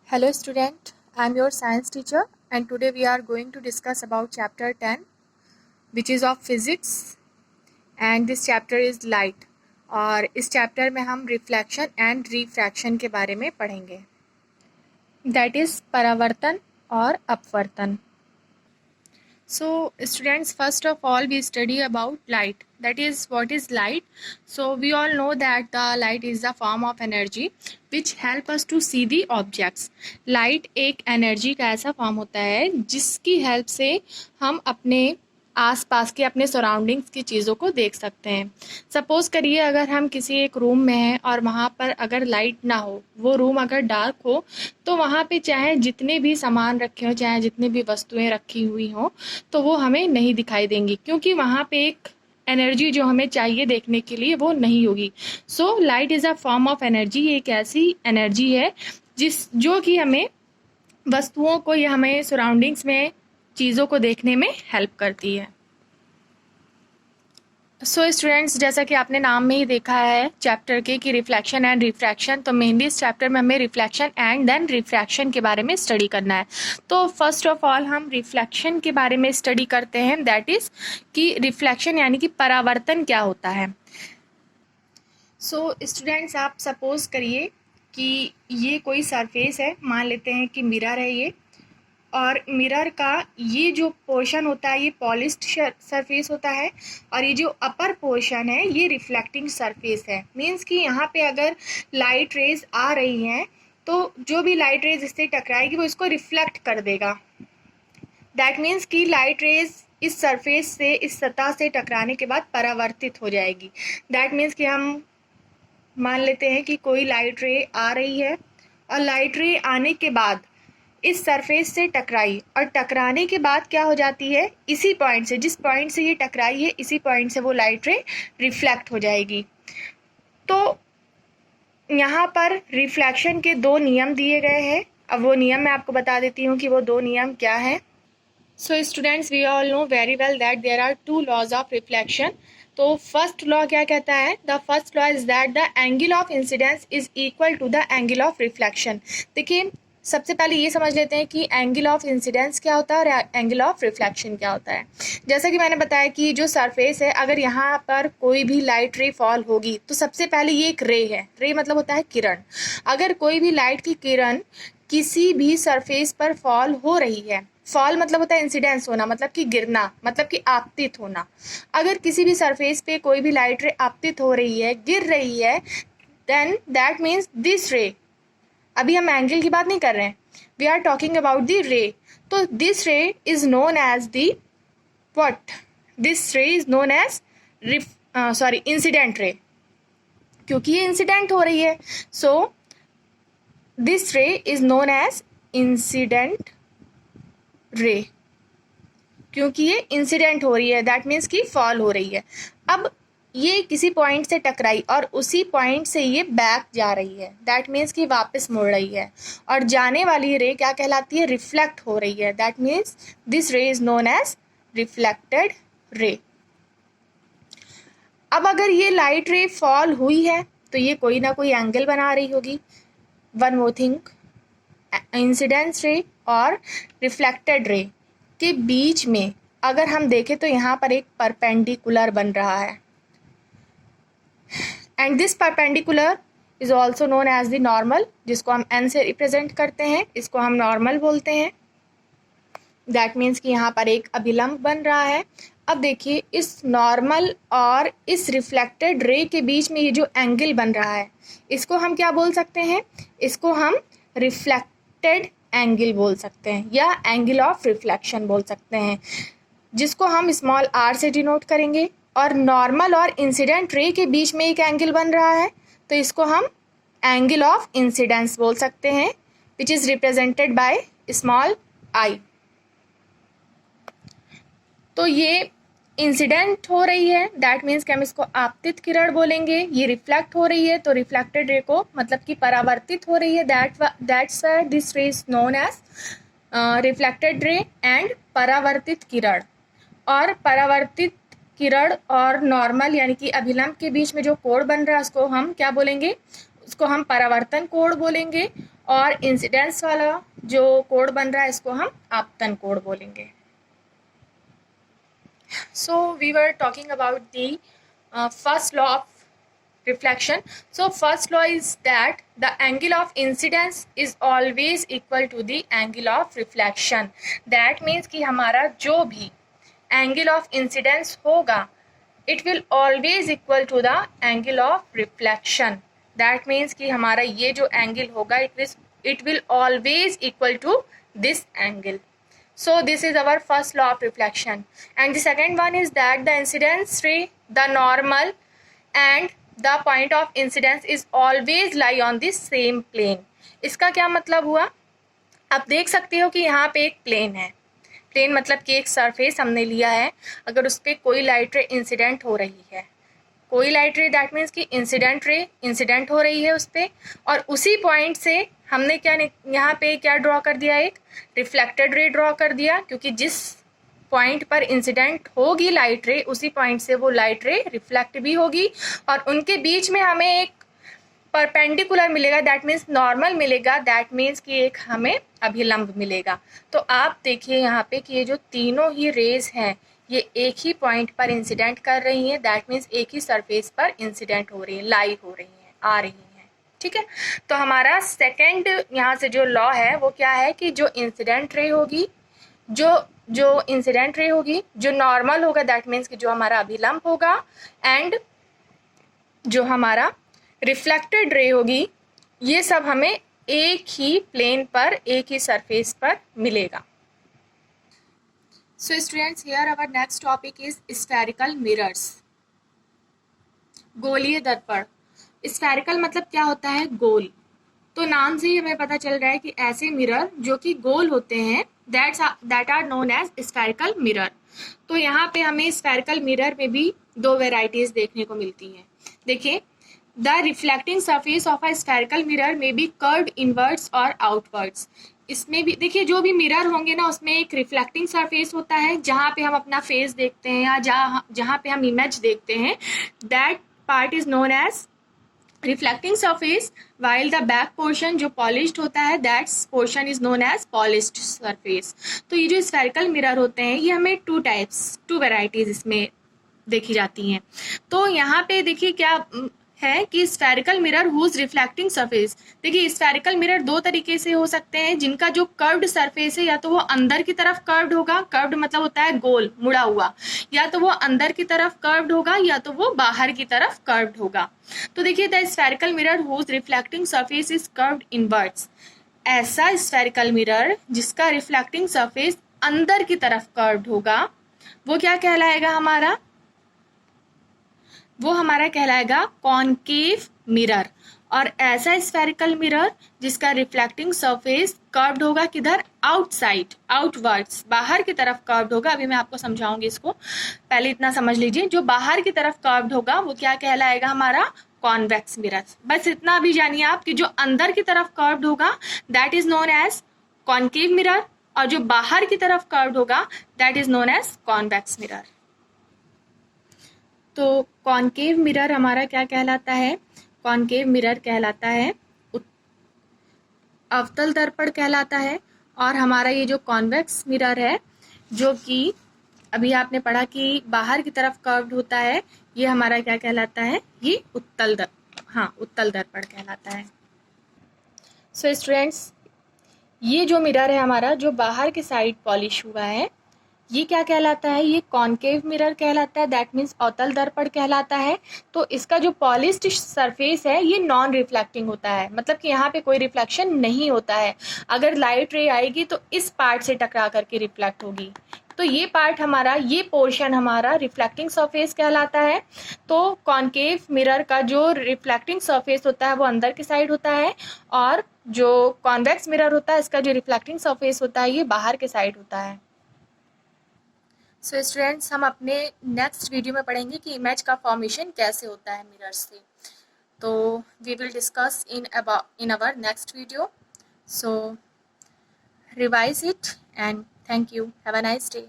Hello student, I am your science teacher and today we are going to discuss about chapter 10 which is of physics and this chapter is light और इस chapter में हम reflection and refraction के बारे में पढ़ेंगे that is परावर्तन और अपवर्तन. So students, first of all we study about light, that is what is light. So we all know that the light is the form of energy which help us to see the objects. Light एक energy का ऐसा form होता है जिसकी help से हम अपने आसपास के अपने सराउंडिंग्स की चीज़ों को देख सकते हैं. सपोज़ करिए अगर हम किसी एक रूम में हैं और वहाँ पर अगर लाइट ना हो, वो रूम अगर डार्क हो, तो वहाँ पे चाहे जितने भी सामान रखे हों, चाहे जितनी भी वस्तुएं रखी हुई हों, तो वो हमें नहीं दिखाई देंगी क्योंकि वहाँ पे एक एनर्जी जो हमें चाहिए देखने के लिए वो नहीं होगी. So light is a form of energy. एक ऐसी एनर्जी है जो कि हमें वस्तुओं को या हमें सराउंडिंग्स में चीज़ों को देखने में हेल्प करती है. सो स्टूडेंट्स, जैसा कि आपने नाम में ही देखा है चैप्टर के कि रिफ्लेक्शन एंड रिफ्रैक्शन, तो मेनली इस चैप्टर में हमें रिफ्लेक्शन एंड देन रिफ्रैक्शन के बारे में स्टडी करना है. तो फर्स्ट ऑफ ऑल हम रिफ्लेक्शन के बारे में स्टडी करते हैं, दैट इज़ कि रिफ्लेक्शन यानी कि परावर्तन क्या होता है. सो स्टूडेंट्स, आप सपोज करिए कि ये कोई सरफेस है, मान लेते हैं कि मिरर है ये, और मिरर का ये जो पोर्शन होता है ये पॉलिश्ड सरफेस होता है और ये जो अपर पोर्शन है ये रिफ्लेक्टिंग सरफेस है. मीन्स कि यहाँ पे अगर लाइट रेज आ रही हैं तो जो भी लाइट रेज इससे टकराएगी वो इसको रिफ्लेक्ट कर देगा. दैट मीन्स कि लाइट रेज इस सरफेस से, इस सतह से टकराने के बाद परावर्तित हो जाएगी. दैट मीन्स कि हम मान लेते हैं कि कोई लाइट रे आ रही है और लाइट रे आने के बाद इस सरफेस से टकराई और टकराने के बाद क्या हो जाती है, इसी पॉइंट से, जिस पॉइंट से ये टकराई है, इसी पॉइंट से वो लाइट रे रिफ्लेक्ट हो जाएगी. तो यहाँ पर रिफ्लेक्शन के दो नियम दिए गए हैं. अब वो नियम मैं आपको बता देती हूँ कि वो दो नियम क्या है. So students, we all know very well that there are two laws of reflection. तो फर्स्ट लॉ क्या कहता है? The first law is that the angle of incidence is equal to the angle of reflection. देखिए, सबसे पहले ये समझ लेते हैं कि एंगल ऑफ इंसिडेंस क्या होता है और एंगल ऑफ रिफ्लेक्शन क्या होता है. जैसा कि मैंने बताया कि जो सरफेस है, अगर यहाँ पर कोई भी लाइट रे फॉल होगी तो सबसे पहले ये एक रे है. रे मतलब होता है किरण. अगर कोई भी लाइट की किरण किसी भी सरफेस पर फॉल हो रही है, फॉल मतलब होता है इंसिडेंस होना, मतलब कि गिरना, मतलब कि आपतित होना. अगर किसी भी सरफेस पे कोई भी लाइट रे आपतित हो रही है, गिर रही है, देन दैट मीन्स दिस रे, अभी हम एंगल की बात नहीं कर रहे हैं, we are talking about the ray. तो this ray is known as the what? This ray is known as incident ray, क्योंकि ये इंसिडेंट हो रही है. So this ray is known as incident ray, क्योंकि ये इंसिडेंट हो रही है, दैट मीन्स कि फॉल हो रही है. अब ये किसी पॉइंट से टकराई और उसी पॉइंट से ये बैक जा रही है, दैट मीन्स कि वापस मुड़ रही है, और जाने वाली रे क्या कहलाती है? रिफ्लेक्ट हो रही है. That means this ray is known as reflected ray. अब अगर ये लाइट रे फॉल हुई है तो ये कोई ना कोई एंगल बना रही होगी. वन मोर थिंग, इंसिडेंस रे और रिफ्लेक्टेड रे के बीच में अगर हम देखें तो यहाँ पर एक परपेंडिकुलर बन रहा है, and this perpendicular is also known as the normal, जिसको हम n से रिप्रेजेंट करते हैं, इसको हम नॉर्मल बोलते हैं. दैट मीन्स कि यहाँ पर एक अभिलंब बन रहा है. अब देखिए, इस नॉर्मल और इस रिफ्लेक्टेड रे के बीच में ये जो एंगल बन रहा है, इसको हम क्या बोल सकते हैं? इसको हम रिफ्लेक्टेड एंगल बोल सकते हैं या एंगल ऑफ रिफ्लेक्शन बोल सकते हैं, जिसको हम स्मॉल r से डिनोट करेंगे. और नॉर्मल और इंसिडेंट रे के बीच में एक एंगल बन रहा है तो इसको हम एंगल ऑफ इंसिडेंस बोल सकते हैं, which is represented by small i. तो ये इंसिडेंट हो रही है, दैट मीन्स कि हम इसको आपतित किरण बोलेंगे. ये रिफ्लेक्ट हो रही है तो रिफ्लेक्टेड रे को मतलब कि परावर्तित हो रही है, that's why this ray is known as reflected ray and परावर्तित किरण. और परावर्तित किरण और नॉर्मल यानी कि अभिलंब के बीच में जो कोण बन रहा है उसको हम क्या बोलेंगे? उसको हम परावर्तन कोण बोलेंगे. और इंसिडेंस वाला जो कोड बन रहा है इसको हम आपतन कोड बोलेंगे. So we were talking about the first law of reflection. So first law is that the angle of incidence is always equal to the angle of reflection. That means कि हमारा जो भी angle of incidence होगा it will always equal to the angle of reflection. That means कि हमारा ये जो angle होगा it will always equal to this angle. So this is our first law of reflection. And the second one is that the incidence ray, the normal and the point of incidence is always lie on the same plane. इसका क्या मतलब हुआ? आप देख सकते हो कि यहाँ पे एक प्लेन है. प्लेन मतलब कि एक सरफेस हमने लिया है. अगर उस पर कोई लाइट रे इंसिडेंट हो रही है, कोई लाइट रे दैट मीन्स कि इंसिडेंट रे इंसिडेंट हो रही है उस पर, और उसी पॉइंट से हमने क्या यहाँ पे क्या ड्रॉ कर दिया, एक रिफ्लेक्टेड रे ड्रॉ कर दिया, क्योंकि जिस पॉइंट पर इंसिडेंट होगी लाइट रे उसी पॉइंट से वो लाइट रे रिफ्लेक्ट भी होगी, और उनके बीच में हमें एक परपेंडिकुलर मिलेगा, दैट मीन्स नॉर्मल मिलेगा, दैट मीन्स कि एक हमें अभिलंब मिलेगा. तो आप देखिए यहाँ पे कि ये जो तीनों ही रेज हैं ये एक ही पॉइंट पर इंसिडेंट कर रही हैं, दैट मीन्स एक ही सरफेस पर इंसिडेंट हो रही है, लाई हो रही हैं, आ रही हैं. ठीक है, तो हमारा सेकंड यहाँ से जो लॉ है वो क्या है कि जो इंसिडेंट रे होगी, जो इंसिडेंट रे होगी, जो नॉर्मल होगा दैट मीन्स कि जो हमारा अभिलंब होगा, एंड जो हमारा रिफ्लेक्टेड रे होगी, ये सब हमें एक ही प्लेन पर, एक ही सरफेस पर मिलेगा. So students, here our next topic is spherical mirrors. गोलीय दर्पण. स्फेरिकल मतलब क्या होता है, गोल. तो नाम से ही हमें पता चल रहा है कि ऐसे मिरर जो कि गोल होते हैं that are known as spherical mirror. तो यहाँ पे हमें स्फेरिकल मिरर में भी दो वेराइटीज देखने को मिलती हैं. देखिए, the reflecting surface of a spherical mirror में बी कर्व्ड इनवर्ड्स और आउटवर्ड्स. इसमें भी देखिए, जो भी मिरर होंगे ना उसमें एक रिफ्लेक्टिंग सरफेस होता है जहाँ पे हम अपना फेस देखते हैं या जहाँ पे हम इमेज देखते हैं, that part is known as reflecting surface, while the back portion जो पॉलिश्ड होता है that portion is known as polished surface. तो ये जो स्फेरिकल मिरर होते हैं ये हमें टू वेराइटीज इसमें देखी जाती हैं. तो यहाँ पे देखिए क्या है कि spherical mirror whose reflecting surface. देखिए, स्फेरिकल मिरर दो तरीके से हो सकते हैं, जिनका जो कर्व्ड सरफेस है या तो वो अंदर की तरफ कर्व्ड होगा, कर्व्ड मतलब होता है गोल, मुड़ा हुआ, या तो वो अंदर की तरफ कर्व्ड होगा या तो वो बाहर की तरफ कर्व्ड होगा. तो देखिए, the spherical mirror whose reflecting surface is curved inwards. ऐसा स्फेरिकल मिरर जिसका रिफ्लेक्टिंग सरफेस अंदर की तरफ कर्व्ड होगा वो क्या कहलाएगा, वो हमारा कहलाएगा कॉनकेव मिरर. और ऐसा स्फेरिकल मिरर जिसका रिफ्लेक्टिंग सरफेस कर्व्ड होगा किधर, आउटसाइड, आउटवर्ड्स, बाहर की तरफ कर्व्ड होगा. अभी मैं आपको समझाऊंगी इसको, पहले इतना समझ लीजिए. जो बाहर की तरफ कर्व्ड होगा वो क्या कहलाएगा, हमारा कॉन्वेक्स मिरर. बस इतना भी जानिए आप कि जो अंदर की तरफ कर्व्ड होगा that is known as concave mirror, और जो बाहर की तरफ कर्व्ड होगा that is known as convex mirror. तो कॉनकेव मिरर हमारा क्या कहलाता है, कॉनकेव मिरर कहलाता है अवतल दर्पण कहलाता है. और हमारा ये जो कॉन्वेक्स मिरर है जो कि अभी आपने पढ़ा कि बाहर की तरफ कर्व्ड होता है, ये हमारा क्या कहलाता है, ये उत्तल दर्पण कहलाता है. सो स्टूडेंट्स, ये जो मिरर है हमारा जो बाहर की साइड पॉलिश हुआ है ये क्या कहलाता है, ये कॉनकेव मिरर कहलाता है, दैट मीन्स अवतल दर्पण कहलाता है. तो इसका जो पॉलिश्ड सरफेस है ये नॉन रिफ्लेक्टिंग होता है, मतलब कि यहाँ पे कोई रिफ्लेक्शन नहीं होता है. अगर लाइट रे आएगी तो इस पार्ट से टकरा करके रिफ्लेक्ट होगी. तो ये पार्ट हमारा, ये पोर्शन हमारा रिफ्लेक्टिंग सरफेस कहलाता है. तो कॉनकेव मिरर का जो रिफ्लेक्टिंग सरफेस होता है वो अंदर की साइड होता है, और जो कॉन्वेक्स मिरर होता है इसका जो रिफ्लेक्टिंग सरफेस होता है ये बाहर के साइड होता है. सो स्टूडेंट्स, हम अपने नेक्स्ट वीडियो में पढ़ेंगे कि इमेज का फॉर्मेशन कैसे होता है मिरर से. तो we will discuss in our next video. So revise it and thank you. Have a nice day.